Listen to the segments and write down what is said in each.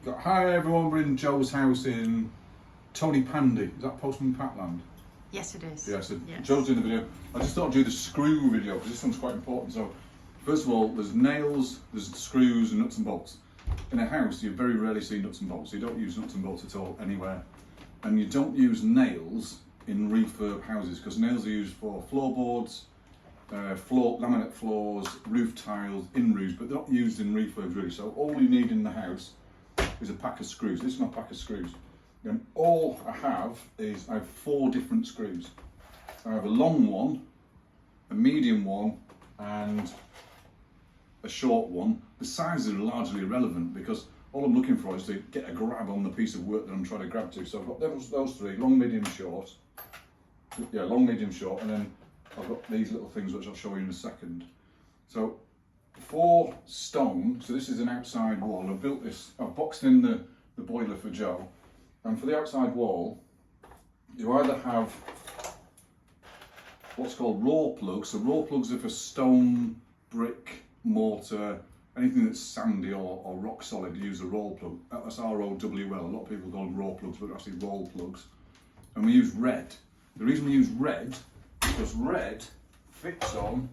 Hi everyone, we're in Joe's house in Tony Pandy. Is that Postman Patland? Yes, it is. Yeah, so Yes. Joe's doing the video. I just thought I'd do the screw video because this one's quite important. So, first of all, there's nails, there's screws and nuts and bolts. In a house, you very rarely see nuts and bolts. You don't use nuts and bolts at all anywhere. And you don't use nails in refurb houses because nails are used for floorboards, laminate floors, roof tiles, in roofs, but they're not used in refurbs really. So all you need in the house is a pack of screws. This is my pack of screws. And all I have is I have 4 different screws. I have a long one, a medium one, and a short one. The sizes are largely irrelevant because all I'm looking for is to get a grab on the piece of work that I'm trying to grab to. So I've got those 3, long, medium, short. Yeah, long, medium, short, and then I've got these little things which I'll show you in a second. So 4 stone, so this is an outside wall. I've built this, I've boxed in the boiler for Joe, and for the outside wall, you either have what's called raw plugs. So raw plugs are for stone, brick, mortar, anything that's sandy or rock solid, you use a roll plug. That's R-O-W-L. A lot of people call them raw plugs, but they're actually roll plugs. And we use red. The reason we use red is because red fits on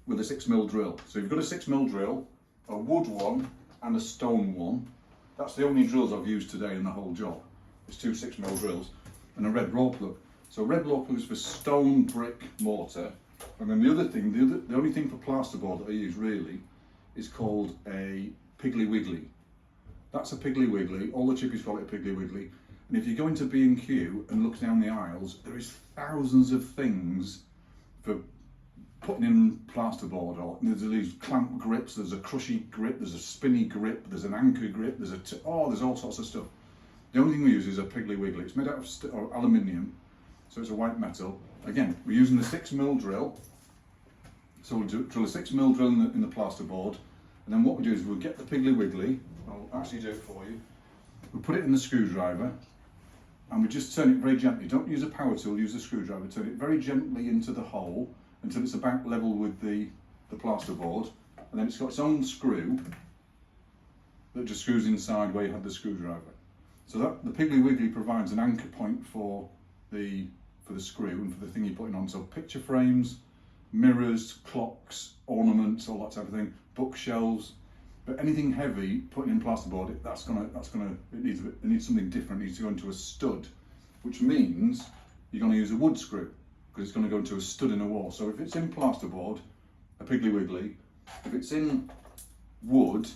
with a 6mm drill. So you've got a 6mm drill, a wood one and a stone one. That's the only drills I've used today in the whole job. It's 2 6mm drills and a red raw plug. So red raw plug is for stone, brick, mortar. And then the other thing, the only thing for plasterboard that I use really is called a Piggly Wiggly. That's a Piggly Wiggly. All the chippies call it a Piggly Wiggly. And if you go into B&Q and look down the aisles, there is thousands of things for putting in plasterboard. Or there's these clamp grips, there's a crushy grip, there's a spinny grip, there's an anchor grip, there's there's all sorts of stuff. The only thing we use is a Piggly Wiggly. It's made out of aluminium, so it's a white metal. Again, we're using the 6mm drill. So we'll drill a 6mm drill in the plasterboard, and then what we do is we'll get the Piggly Wiggly. I'll actually do it for you. We'll put it in the screwdriver, and we just turn it very gently. Don't use a power tool, use a screwdriver. Turn it very gently into the hole until it's about level with the plasterboard, and then it's got its own screw that just screws inside where you had the screwdriver. So that the Piggly Wiggly provides an anchor point for the screw and for the thing you're putting on. So picture frames, mirrors, clocks, ornaments, all that type of thing, bookshelves. But anything heavy putting in plasterboard, it needs something different. It needs to go into a stud, which means you're going to use a wood screw because it's going to go into a stud in a wall. So if it's in plasterboard, a Piggly Wiggly. If it's in wood,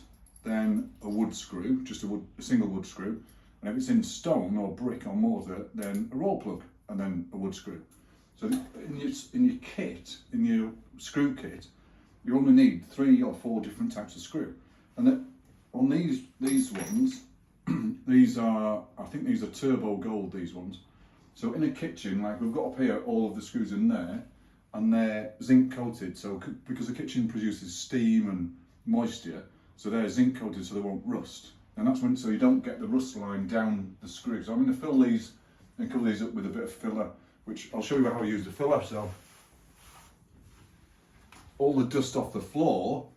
then a wood screw, just a single wood screw. And if it's in stone or brick or mortar, then a roll plug and then a wood screw. So in your kit, in your screw kit, you only need 3 or 4 different types of screw. And then on these ones, I think these are turbo gold, these ones. So in a kitchen, like we've got up here all of the screws in there, and they're zinc coated. So because the kitchen produces steam and moisture, so they're zinc coated so they won't rust. And that's so you don't get the rust line down the screw. So I'm going to fill these and cover these up with a bit of filler, which I'll show you how I use the filler. So all the dust off the floor,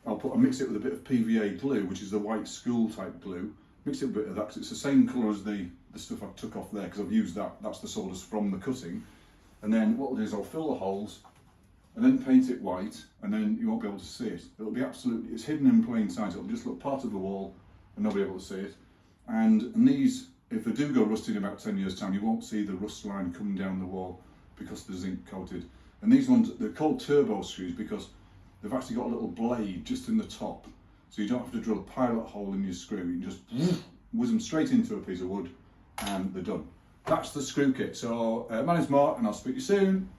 I'll mix it with a bit of PVA glue, which is the white school type glue. Mix it with a bit of that because it's the same colour as the stuff I took off there because I've used that. That's the sawdust from the cutting. And then what I'll do is I'll fill the holes and then paint it white, and then you won't be able to see it. It'll be it's hidden in plain sight. It'll just look part of the wall and nobody will be able to see it. And these, if they do go rusty in about 10 years time, you won't see the rust line coming down the wall because they're zinc coated. And these ones, they're called turbo screws because they've actually got a little blade just in the top. So you don't have to drill a pilot hole in your screw. You can just whiz them straight into a piece of wood and they're done. That's the screw kit. So my name's Mark and I'll speak to you soon.